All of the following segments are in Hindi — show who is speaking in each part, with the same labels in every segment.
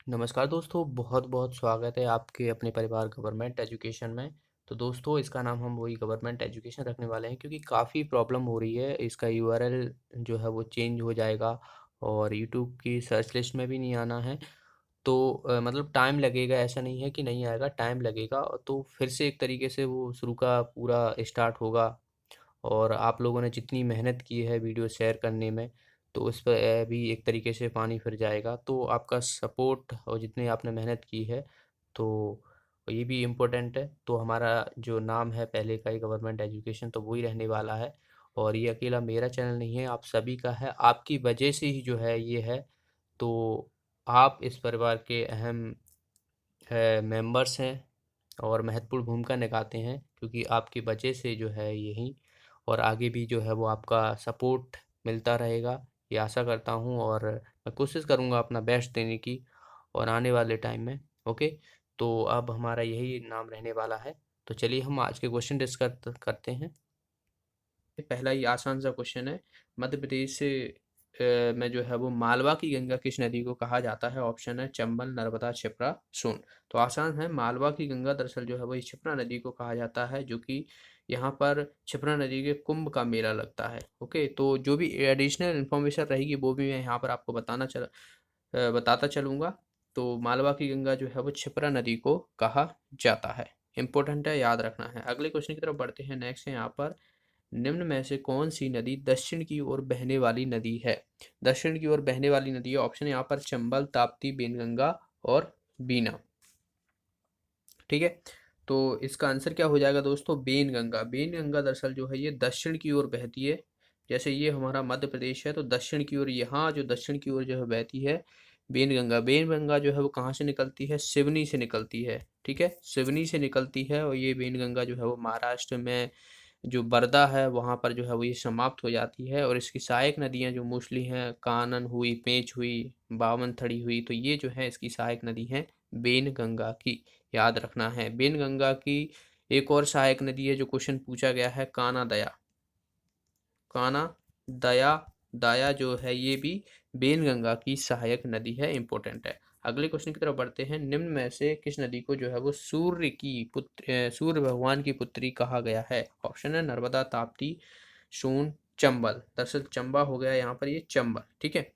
Speaker 1: नमस्कार दोस्तों, बहुत-बहुत स्वागत है आपके अपने परिवार गवर्नमेंट एजुकेशन में। तो दोस्तों इसका नाम हम वही गवर्नमेंट एजुकेशन रखने वाले हैं क्योंकि काफ़ी प्रॉब्लम हो रही है। इसका यूआरएल जो है वो चेंज हो जाएगा और यूट्यूब की सर्च लिस्ट में भी नहीं आना है। तो मतलब टाइम लगेगा, ऐसा नहीं है कि नहीं आएगा, टाइम लगेगा। तो फिर से एक तरीके से वो शुरू का पूरा स्टार्ट होगा और आप लोगों ने जितनी मेहनत की है वीडियो शेयर करने में, तो उस पे भी एक तरीके से पानी फिर जाएगा। तो आपका सपोर्ट और जितनी आपने मेहनत की है, तो ये भी इम्पोर्टेंट है। तो हमारा जो नाम है पहले का ही गवर्नमेंट एजुकेशन, तो वही रहने वाला है। और ये अकेला मेरा चैनल नहीं है, आप सभी का है। आपकी वजह से ही जो है ये है। तो आप इस परिवार के अहम मेंबर्स हैं और महत्वपूर्ण भूमिका निभाते हैं क्योंकि आपकी वजह से जो है यही और आगे भी जो है वो आपका सपोर्ट मिलता रहेगा, ये आशा करता हूँ। और मैं कोशिश करूँगा अपना बेस्ट देने की और आने वाले टाइम में। ओके, तो अब हमारा यही नाम रहने वाला है। तो चलिए हम आज के क्वेश्चन डिस्कस करते हैं। पहला ही आसान सा क्वेश्चन है। मध्य प्रदेश से में जो है वो मालवा की गंगा किस नदी को कहा जाता है? ऑप्शन है चंबल, नर्मदा, क्षिप्रा, सोन। तो आसान है, मालवा की गंगा दरअसल जो है वो क्षिप्रा नदी को कहा जाता है, जो कि यहाँ पर क्षिप्रा नदी के कुंभ का मेला लगता है। ओके, तो जो भी एडिशनल इन्फॉर्मेशन रहेगी वो भी मैं यहाँ पर आपको बताता चलूँगा। तो मालवा की गंगा जो है वो क्षिप्रा नदी को कहा जाता है। इंपॉर्टेंट है, याद रखना है। अगले क्वेश्चन की तरफ बढ़ते हैं। नेक्स्ट है यहाँ पर, निम्न में से कौन सी नदी दक्षिण की ओर बहने वाली नदी है? दक्षिण की ओर बहने वाली नदी है, ऑप्शन यहाँ पर चंबल, ताप्ती, बेनगंगा और बीना। ठीक है, तो इसका आंसर क्या हो जाएगा दोस्तों? बेनगंगा। बेनगंगा दरअसल जो है ये दक्षिण की ओर बहती है। जैसे ये हमारा मध्य प्रदेश है, तो दक्षिण की ओर यहाँ जो दक्षिण की ओर जो है बहती है बेनगंगा। बेनगंगा जो है वो कहाँ से निकलती है? सिवनी से निकलती है। ठीक है, सिवनी से निकलती है और ये बेनगंगा जो है वो महाराष्ट्र में जो बरदा है वहाँ पर जो है वो ये समाप्त हो जाती है। और इसकी सहायक नदियाँ जो मोस्टली हैं, कानन हुई, पेंच हुई, बावनथड़ी हुई, तो ये जो है इसकी सहायक नदी हैं बेनगंगा की। याद रखना है। बेनगंगा की एक और सहायक नदी है जो क्वेश्चन पूछा गया है, काना दया। काना दया, दाया जो है ये भी बेनगंगा की सहायक नदी है, इंपॉर्टेंट है। अगले क्वेश्चन की तरफ बढ़ते हैं। निम्न में से किस नदी को जो है वो सूर्य भगवान की पुत्री कहा गया है? ऑप्शन है नर्मदा, ताप्ती, सोन, चंबल। दरअसल चंबा हो गया यहाँ पर, ये चंबल। ठीक है,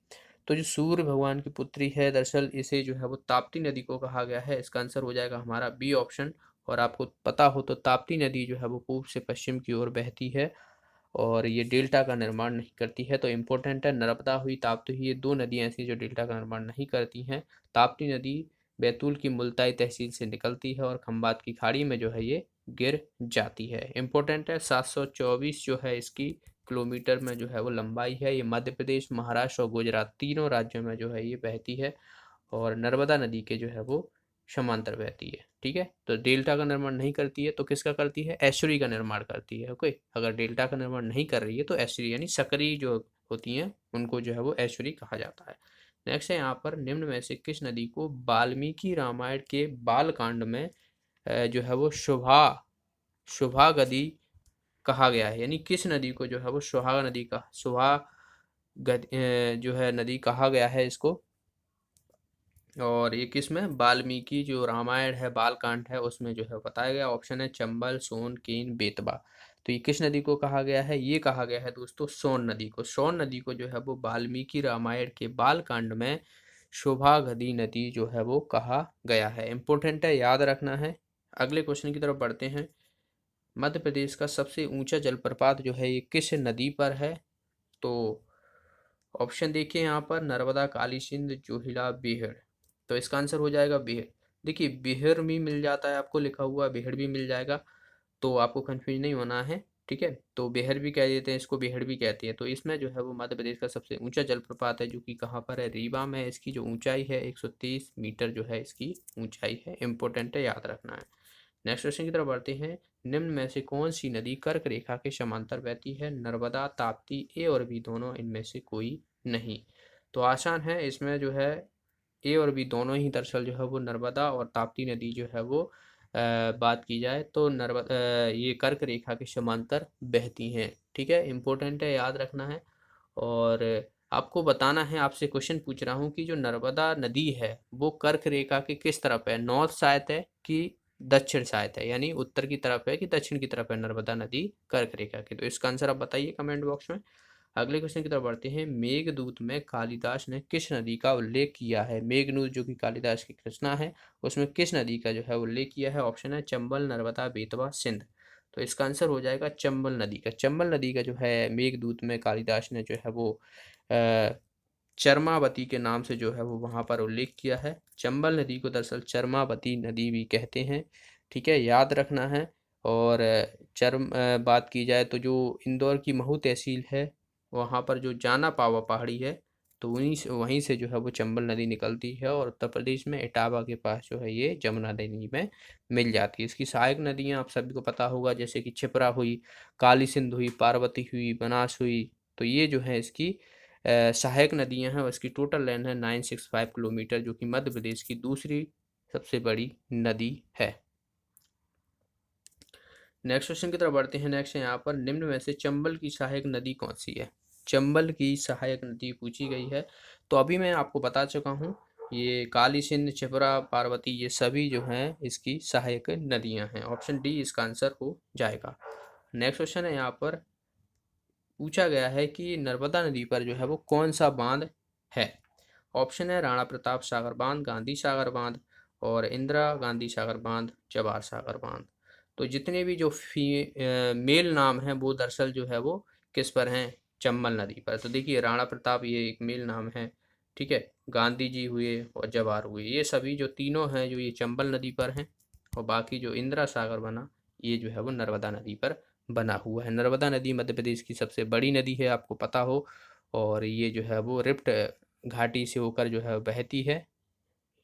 Speaker 1: तो जो सूर्य भगवान की पुत्री है दरअसल इसे जो है वो ताप्ती नदी को कहा गया है। इसका आंसर हो जाएगा हमारा बी ऑप्शन। और आपको पता हो तो ताप्ती नदी जो है वो पूर्व से पश्चिम की ओर बहती है और ये डेल्टा का निर्माण नहीं करती है। तो इम्पोर्टेंट है, नर्मदा हुई, ताप्ती हुई, ये दो नदियाँ ऐसी जो डेल्टा का निर्माण नहीं करती हैं। ताप्ती नदी बैतूल की मुल्ताई तहसील से निकलती है और खंबात की खाड़ी में जो है ये गिर जाती है। इम्पोर्टेंट है, 724 जो है इसकी किलोमीटर में जो है वो लंबाई है। ये मध्य प्रदेश, महाराष्ट्र और गुजरात तीनों राज्यों में जो है ये बहती है और नर्मदा नदी के जो है वो समांतर बहती है। ठीक है, तो डेल्टा का निर्माण नहीं करती है तो किसका करती है? एस्चुरी का निर्माण करती है। ओके, अगर डेल्टा का निर्माण नहीं कर रही है तो एस्चुरी यानी सकरी जो होती हैं उनको जो है वो एस्चुरी कहा जाता है। नेक्स्ट है यहाँ पर, निम्न में से किस नदी को वाल्मीकि रामायण के बालकांड में जो है वो शुभागति कहा गया है? यानी किस नदी को जो है वो जो है नदी कहा गया है इसको? और ये किसमें? वाल्मीकि जो रामायण है बालकांड है उसमें जो है बताया गया। ऑप्शन है चंबल, सोन, केन, बेतवा। तो ये किस नदी को कहा गया है? ये कहा गया है दोस्तों सोन नदी को। सोन नदी को जो है वो वाल्मीकि रामायण के बालकांड में शोभागति नदी जो है वो कहा गया है। इंपॉर्टेंट है, याद रखना है। अगले क्वेश्चन की तरफ बढ़ते हैं। मध्य प्रदेश का सबसे ऊंचा जलप्रपात जो है ये किस नदी पर है? तो ऑप्शन देखिए यहाँ पर, नर्मदा, काली सिंध, जोहिला, बीहड़। तो इसका आंसर हो जाएगा बीहड़। देखिए बीहड़ भी मिल जाता है, आपको लिखा हुआ बीहड़ भी मिल जाएगा, तो आपको कंफ्यूज नहीं होना है। ठीक है, तो बीहड़ भी कह देते हैं इसको, बीहड़ भी कहते हैं। तो इसमें जो है वो मध्य प्रदेश का सबसे ऊंचा जलप्रपात है जो कि कहाँ पर है? रीवा में। इसकी जो ऊंचाई है 130 मीटर जो है इसकी ऊंचाई है। इंपॉर्टेंट है, याद रखना है। नेक्स्ट क्वेश्चन की तरफ बढ़ते हैं। निम्न में से कौन सी नदी कर्क रेखा के समांतर बहती है? नर्मदा, ताप्ती, ए और बी दोनों, इनमें से कोई नहीं। तो आसान है, इसमें जो है ए और बी दोनों ही दरअसल जो है वो नर्मदा और ताप्ती नदी जो है वो बात की जाए तो ये कर्क रेखा के समांतर बहती हैं। ठीक है, इंपॉर्टेंट है, याद रखना है। और आपको बताना है, आपसे क्वेश्चन पूछ रहा हूँ कि जो नर्मदा नदी है वो कर्क रेखा के किस तरफ है, नॉर्थ साइड है कि दक्षिण साइड है, यानी उत्तर की तरफ है कि दक्षिण की तरफ है नर्मदा नदी कर्क रेखा की। तो इसका आंसर आप बताइए कमेंट बॉक्स में। अगले क्वेश्चन की तरफ बढ़ते हैं। मेघदूत में कालिदास ने किस नदी का उल्लेख किया है? मेघदूत जो कि कालिदास की रचना है उसमें किस नदी का जो है उल्लेख किया है? ऑप्शन है चंबल, नर्मदा, बेतवा, सिंध। तो इसका आंसर हो जाएगा चंबल नदी का। चंबल नदी का जो है मेघदूत में कालिदास ने जो है वो चरमावती के नाम से जो है वो वहाँ पर उल्लेख किया है। चंबल नदी को दरअसल चरमावती नदी भी कहते हैं, ठीक है, याद रखना है। और बात की जाए तो जो इंदौर की महू तहसील है वहाँ पर जो जाना पावा पहाड़ी है, तो वहीं से जो है वो चंबल नदी निकलती है और उत्तर प्रदेश में इटावा के पास जो है ये जमुना नदी में मिल जाती है। इसकी सहायक नदियाँ आप सभी को पता होगा, जैसे कि क्षिप्रा हुई, काली सिंध हुई, पार्वती हुई, बनास हुई। तो ये जो है इसकी सहायक नदियां हैं और इसकी टोटल लेंथ है 965 किलोमीटर, जो कि मध्य प्रदेश की दूसरी सबसे बड़ी नदी है। नेक्स्ट क्वेश्चन की तरफ बढ़ते हैं। नेक्स्ट है यहाँ पर, निम्न में से चंबल की सहायक नदी कौन सी है? चंबल की सहायक नदी पूछी गई है। तो अभी मैं आपको बता चुका हूँ, ये काली सिंध, क्षिप्रा, पार्वती, ये सभी जो हैं इसकी सहायक नदियां हैं। ऑप्शन डी इसका आंसर हो जाएगा। नेक्स्ट क्वेश्चन है यहाँ पर, पूछा गया है कि नर्मदा नदी पर जो है वो कौन सा बांध है? ऑप्शन है राणा प्रताप सागर बांध, गांधी सागर बांध, और इंदिरा गांधी सागर बांध, जवाहर सागर बांध। तो जितने भी जो मेल नाम हैं वो दरअसल जो है वो किस पर हैं? चंबल नदी पर। तो देखिए, राणा प्रताप ये एक मेल नाम है, ठीक है, गांधी जी हुए और जवाहर हुए, ये सभी जो तीनों हैं जो ये चंबल नदी पर हैं। और बाकी जो इंदिरा सागर बना ये जो है वो नर्मदा नदी पर बना हुआ है। नर्मदा नदी मध्य प्रदेश की सबसे बड़ी नदी है, आपको पता हो। और ये जो है वो रिफ्ट घाटी से होकर जो है बहती है।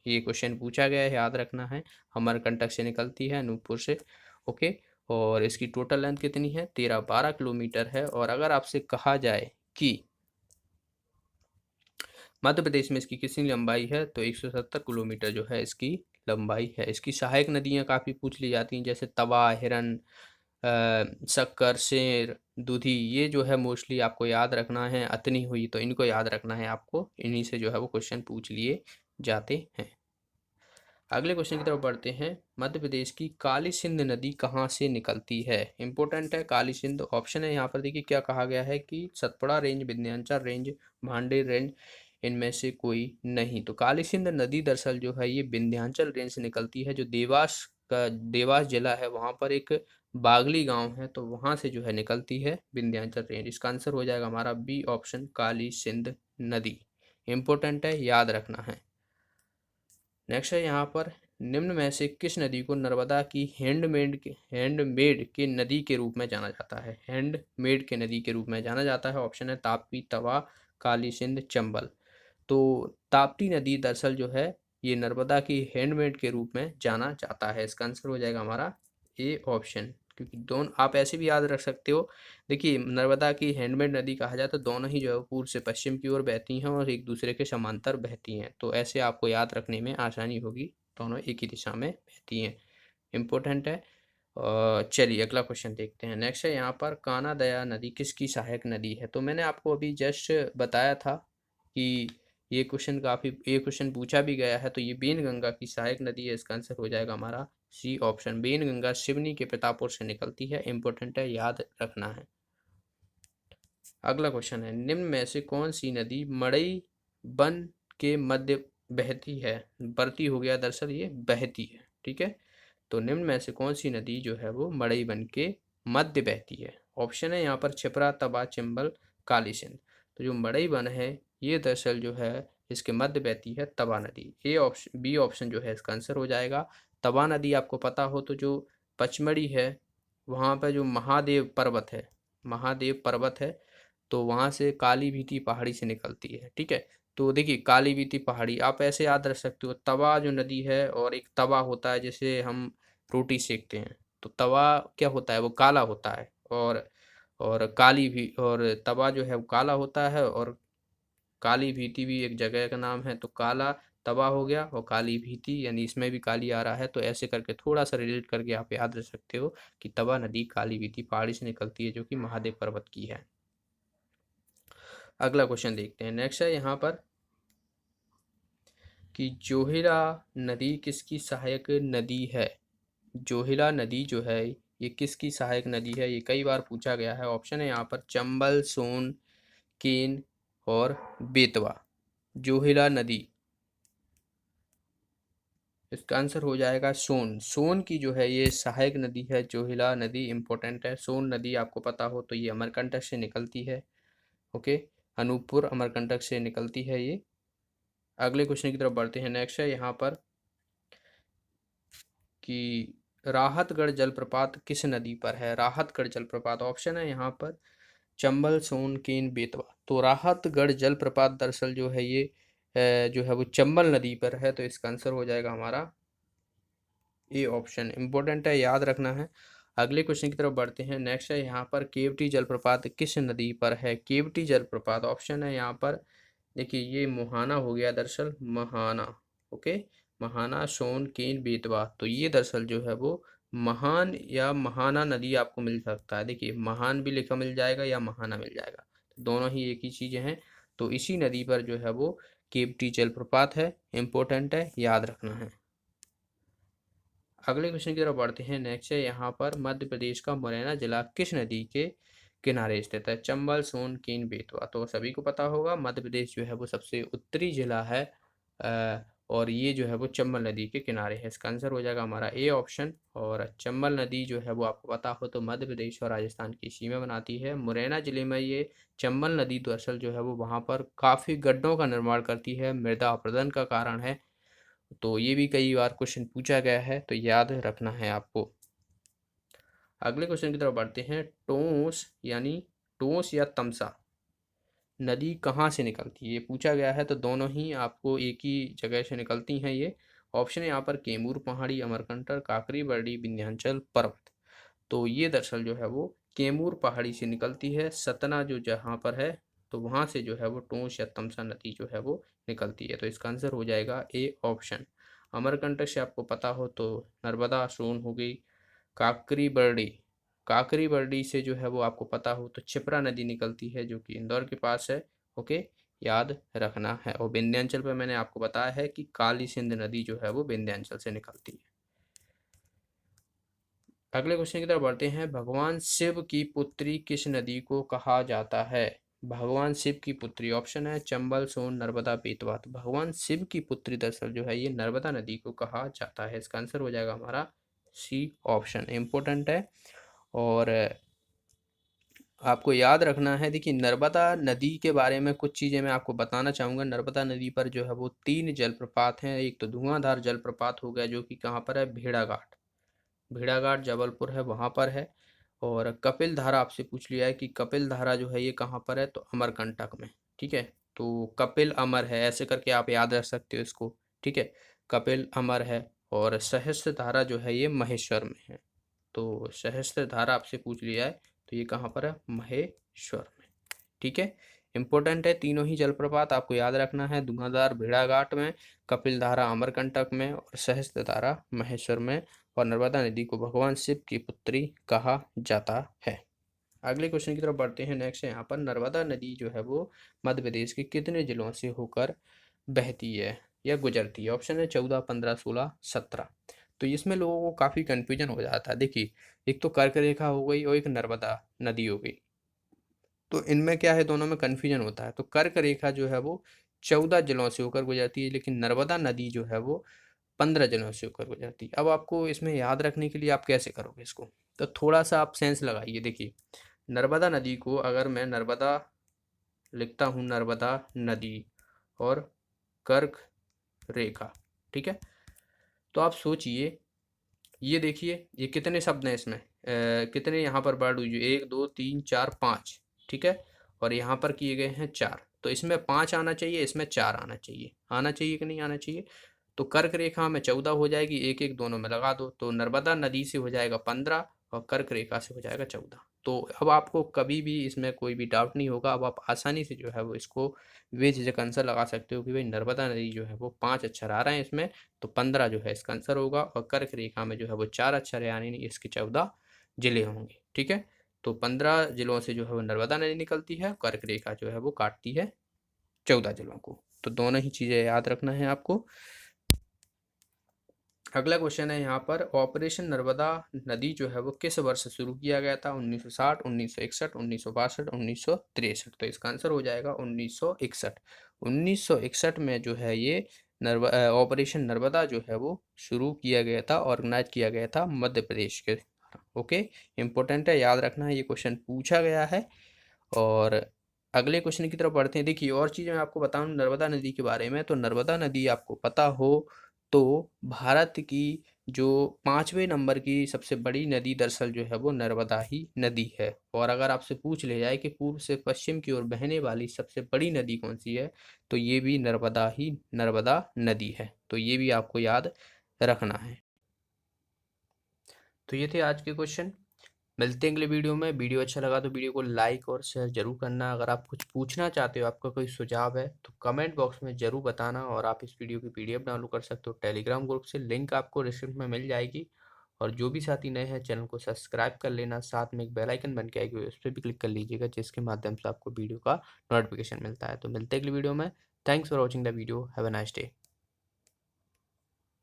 Speaker 1: ये क्वेश्चन पूछा गया है, याद रखना है। अमरकंटक से निकलती है, अनूपपुर से। ओके। और इसकी टोटल लेंथ कितनी है? 13-12 किलोमीटर है। और अगर आपसे कहा जाए कि मध्य प्रदेश में इसकी कितनी लंबाई है, तो 170 किलोमीटर जो है इसकी लंबाई है। इसकी सहायक नदियाँ काफ़ी पूछ ली जाती हैं, जैसे तवा, हिरन, शक्कर, शेर, दूधी, ये जो है मोस्टली आपको याद रखना है। अतनी हुई, तो इनको याद रखना है आपको, इन्हीं से जो है वो क्वेश्चन पूछ लिए जाते हैं। अगले क्वेश्चन की तरफ बढ़ते हैं। मध्य प्रदेश की काली सिंध नदी कहाँ से निकलती है? इंपॉर्टेंट है काली सिंध। ऑप्शन है यहाँ पर, देखिए क्या कहा गया है कि Satpura range, Vindhyachal range, Bhander range, इनमें से कोई नहीं। तो काली सिंध नदी दरअसल जो है ये विंध्याचल रेंज से निकलती है। जो देवास जिला है वहाँ पर एक बागली गांव है, तो वहाँ से जो है निकलती है विंध्याचल रेंज। इसका आंसर हो जाएगा हमारा बी ऑप्शन, काली सिंध नदी। इंपॉर्टेंट है, याद रखना है। नेक्स्ट है यहाँ पर, निम्न में से किस नदी को नर्मदा की हैंडमेड के नदी के रूप में जाना जाता है? हैंडमेड के नदी के रूप में जाना जाता है। ऑप्शन है ताप्ती, तवा, काली सिंध, चंबल। तो ताप्ती नदी दरअसल जो है ये नर्मदा की हैंडमेड के रूप में जाना जाता है। इसका आंसर हो जाएगा हमारा ए ऑप्शन, क्योंकि दोनों आप ऐसे भी याद रख सकते हो। देखिए, नर्मदा की हैंडमेड नदी कहा जाए तो दोनों ही जो है पूर्व से पश्चिम की ओर बहती हैं और एक दूसरे के समांतर बहती हैं, तो ऐसे आपको याद रखने में आसानी होगी, दोनों एक ही दिशा में बहती हैं। इम्पोर्टेंट है। चलिए अगला क्वेश्चन देखते हैं। नेक्स्ट है यहाँ पर, कान्हा दया नदी किसकी सहायक नदी है? तो मैंने आपको अभी जस्ट बताया था कि ये क्वेश्चन पूछा भी गया है। तो ये बेन गंगा की सहायक नदी है। इसका आंसर हो जाएगा हमारा C option, Wainganga Seoni के प्रतापपुर से निकलती है। इंपॉर्टेंट है, याद रखना है। अगला क्वेश्चन है, निम्न में से कौन सी नदी मड़ई वन के मध्य बहती है? बरती हो गया, दरअसल ये बहती है, ठीक है। तो निम्न में से कौन सी नदी जो है वो मड़ई वन के मध्य बहती है? ऑप्शन है यहाँ पर छिपरा, तवा, चंबल, काली सिंध। तो जो मड़ई वन है ये दरअसल जो है इसके मध्य बहती है तवा नदी। ए ऑप्शन, बी ऑप्शन जो है इसका आंसर हो जाएगा। तवा नदी आपको पता हो तो जो पचमढ़ी है वहाँ पर जो महादेव पर्वत है, तो वहाँ से काली भीती पहाड़ी से निकलती है, ठीक है। तो देखिए, काली भीती पहाड़ी आप ऐसे याद रख सकते हो, तवा जो नदी है और एक तवा होता है जैसे हम रोटी सेकते हैं, तो तवा क्या होता है, वो काला होता है। और काली भी, और तवा जो है वो काला होता है, और काली भीती भी एक जगह का नाम है। तो काला तवा हो गया और काली भीती, यानी इसमें भी काली आ रहा है, तो ऐसे करके थोड़ा सा रिलेट करके आप याद रख सकते हो कि तवा नदी काली भीती पहाड़ी से निकलती है, जो कि महादेव पर्वत की है। अगला क्वेश्चन देखते हैं। नेक्स्ट है यहाँ पर कि जोहिला नदी किसकी सहायक नदी है। जोहिला नदी जो है ये किसकी सहायक नदी है, ये कई बार पूछा गया है। ऑप्शन है यहाँ पर चंबल, सोन, केन और बेतवा। जोहिला नदी, इसका आंसर हो जाएगा सोन। सोन की जो है ये सहायक नदी है जोहिला नदी, इंपॉर्टेंट है। सोन नदी आपको पता हो तो ये अमरकंटक से निकलती है। ओके, अनूपपुर अमरकंटक से निकलती है ये। अगले क्वेश्चन की तरफ बढ़ते हैं। नेक्स्ट है यहाँ पर कि राहतगढ़ जलप्रपात किस नदी पर है। राहतगढ़ जलप्रपात, ऑप्शन है यहाँ पर चंबल, सोन, केन, बेतवा। तो राहतगढ़ जलप्रपात दरअसल जो है ये जो है वो चंबल नदी पर है, तो इसका आंसर हो जाएगा हमारा ए ऑप्शन। इंपॉर्टेंट है, याद रखना है। अगले क्वेश्चन की तरफ बढ़ते हैं। नेक्स्ट है यहाँ पर केवटी जलप्रपात किस नदी पर है। केवटी जलप्रपात, ऑप्शन है यहाँ पर, देखिए ये मुहाना हो गया दरअसल, महाना। ओके, महाना, सोन, केन, बेतवा। तो ये दरअसल जो है वो महान या महाना नदी आपको मिल सकता है। देखिए महान भी लिखा मिल जाएगा या महाना मिल जाएगा, तो दोनों ही एक ही चीज़ें हैं। तो इसी नदी पर जो है वो केवटी जलप्रपात है। इंपॉर्टेंट है, याद रखना है। अगले क्वेश्चन की तरफ बढ़ते हैं। नेक्स्ट है यहाँ पर मध्य प्रदेश का मुरैना जिला किस नदी के किनारे स्थित है। चंबल, सोन, केन, बेतवा। तो सभी को पता होगा मध्य प्रदेश जो है वो सबसे उत्तरी जिला है और ये जो है वो चंबल नदी के किनारे है। इसका आंसर हो जाएगा हमारा ए ऑप्शन। और चंबल नदी जो है वो आपको पता हो तो मध्य प्रदेश और राजस्थान की सीमा बनाती है। मुरैना जिले में ये चंबल नदी तो असल जो है वो वहाँ पर काफ़ी गड्ढों का निर्माण करती है, मृदा अपरदन का कारण है। तो ये भी कई बार क्वेश्चन पूछा गया है, तो याद रखना है आपको। अगले क्वेश्चन की तरफ बढ़ते हैं। टोंस यानी टोंस या तमसा नदी कहाँ से निकलती है, ये पूछा गया है। तो दोनों ही आपको एक ही जगह से निकलती हैं ये। ऑप्शन है यहाँ पर कैमूर पहाड़ी, अमरकंटक, काकरी बरडी, विंध्याचल पर्वत। तो ये दरअसल जो है वो कैमूर पहाड़ी से निकलती है। सतना जो जहाँ पर है तो वहाँ से जो है वो टोंस या तमसा नदी जो है वो निकलती है। तो इसका आंसर हो जाएगा ए ऑप्शन। अमरकंटक से आपको पता हो तो नर्मदा, सोन हो गई। काकरी बरडी, काकरी बरडी से जो है वो आपको पता हो तो क्षिप्रा नदी निकलती है जो कि इंदौर के पास है। ओके, याद रखना है। और विंध्याचल पर मैंने आपको बताया है कि काली सिंध नदी जो है वो विंध्याचल से निकलती है। अगले क्वेश्चन की तरफ बढ़ते हैं। भगवान शिव की पुत्री किस नदी को कहा जाता है। भगवान शिव की पुत्री, ऑप्शन है चंबल, सोन, नर्मदा, बेतवा। तो भगवान शिव की पुत्री दरअसल जो है ये नर्मदा नदी को कहा जाता है। इसका आंसर हो जाएगा हमारा सी ऑप्शन। इम्पोर्टेंट है और आपको याद रखना है। देखिए नर्मदा नदी के बारे में कुछ चीज़ें मैं आपको बताना चाहूँगा। नर्मदा नदी पर जो है वो 3 जलप्रपात हैं। एक तो धुआंधार जलप्रपात हो गया जो कि कहाँ पर है, भेड़ाघाट। भेड़ाघाट जबलपुर है, वहाँ पर है। और कपिल धारा आपसे पूछ लिया है कि कपिल धारा जो है ये कहाँ पर है, तो अमरकंटक में। ठीक है, तो कपिल अमर है, ऐसे करके आप याद रख सकते हो इसको। ठीक है, कपिल अमर है। और सहस्त्र धारा जो है ये महेश्वर में है। तो सहस्त्र धारा आपसे पूछ लिया है तो ये कहाँ पर है, महेश्वर में। ठीक है, इंपॉर्टेंट है। तीनों ही जलप्रपात आपको याद रखना है। धुआंधार भेड़ाघाट में, कपिल धारा अमरकंटक में और सहस्त्र धारा महेश्वर में। और नर्मदा नदी को भगवान शिव की पुत्री कहा जाता है। अगले क्वेश्चन की तरफ बढ़ते हैं। नेक्स्ट है यहाँ पर नर्मदा नदी जो है वो मध्य प्रदेश के कितने जिलों से होकर बहती है या गुजरती है। ऑप्शन है 14, 15, 16, 17। तो इसमें लोगों को काफ़ी कन्फ्यूजन हो जाता है। देखिए एक तो कर्क रेखा हो गई और एक नर्मदा नदी हो गई, तो इनमें क्या है, दोनों में कन्फ्यूजन होता है। तो कर्क रेखा जो है वो 14 जिलों से होकर गुजरती है, लेकिन नर्मदा नदी जो है वो 15 जिलों से होकर गुजरती है। अब आपको इसमें याद रखने के लिए आप कैसे करोगे इसको, तो थोड़ा सा आप सेंस लगाइए। देखिए नर्मदा नदी को अगर मैं नर्मदा लिखता हूँ, नर्मदा नदी और कर्क रेखा, ठीक है, तो आप सोचिए, ये देखिए ये कितने शब्द हैं इसमें, कितने यहाँ पर वर्ड हुई, 1 2 3 4 5। ठीक है, और यहाँ पर किए गए हैं 4, तो इसमें 5 आना चाहिए, इसमें 4 आना चाहिए। आना चाहिए कि नहीं आना चाहिए। तो कर्क रेखा में 14 हो जाएगी, एक एक दोनों में लगा दो, तो नर्मदा नदी से हो जाएगा 15 और कर्क रेखा से हो जाएगा 14। तो अब आपको कभी भी इसमें कोई भी डाउट नहीं होगा। अब आप आसानी से जो है वो इसको बेझिझक आंसर लगा सकते हो कि भाई नर्मदा नदी जो है वो 5 अक्षर आ रहे हैं इसमें, तो 15 जो है इसका आंसर होगा। और कर्क रेखा में जो है वो 4 अक्षर है, यानी इसके 14 जिले होंगे। ठीक है, तो 15 जिलों से जो है वो नर्मदा नदी निकलती है, कर्क रेखा जो है वो काटती है 14 जिलों को। तो दोनों ही चीज़ें याद रखना है आपको। अगला क्वेश्चन है यहाँ पर, ऑपरेशन नर्मदा नदी जो है वो किस वर्ष शुरू किया गया था? 1960, 1961, 1962, 1963। तो इसका आंसर हो जाएगा 1961। 1961 में जो है ये ऑपरेशन नर्मदा जो है वो शुरू किया गया था, ऑर्गेनाइज किया गया था मध्य प्रदेश के। ओके, इंपॉर्टेंट है, याद रखना है, ये क्वेश्चन पूछा गया है। और अगले क्वेश्चन की तरफ बढ़ते हैं। देखिए, और चीज़ मैं आपको बताऊं नर्मदा नदी के बारे में, तो नर्मदा नदी आपको पता हो तो भारत की जो 5वें नंबर की सबसे बड़ी नदी दरअसल जो है वो नर्मदा ही नदी है। और अगर आपसे पूछ ले जाए कि पूर्व से पश्चिम की ओर बहने वाली सबसे बड़ी नदी कौन सी है, तो ये भी नर्मदा नदी है। तो ये भी आपको याद रखना है। तो ये थे आज के क्वेश्चन। मिलते हैं अगले वीडियो में। वीडियो अच्छा लगा तो वीडियो को लाइक और शेयर जरूर करना। अगर आप कुछ पूछना चाहते हो, आपका कोई सुझाव है, तो कमेंट बॉक्स में जरूर बताना। और आप इस वीडियो की पीडीएफ डाउनलोड कर सकते हो टेलीग्राम ग्रुप से, लिंक आपको डिस्क्रिप्शन में मिल जाएगी। और जो भी साथी नए हैं, चैनल को सब्सक्राइब कर लेना, साथ में एक बेल आइकन बन के आएगी, उस पर भी क्लिक कर लीजिएगा, जिसके माध्यम से आपको वीडियो का नोटिफिकेशन मिलता है। तो मिलते हैं अगली वीडियो में। Thanks for watching the video. Have a nice day.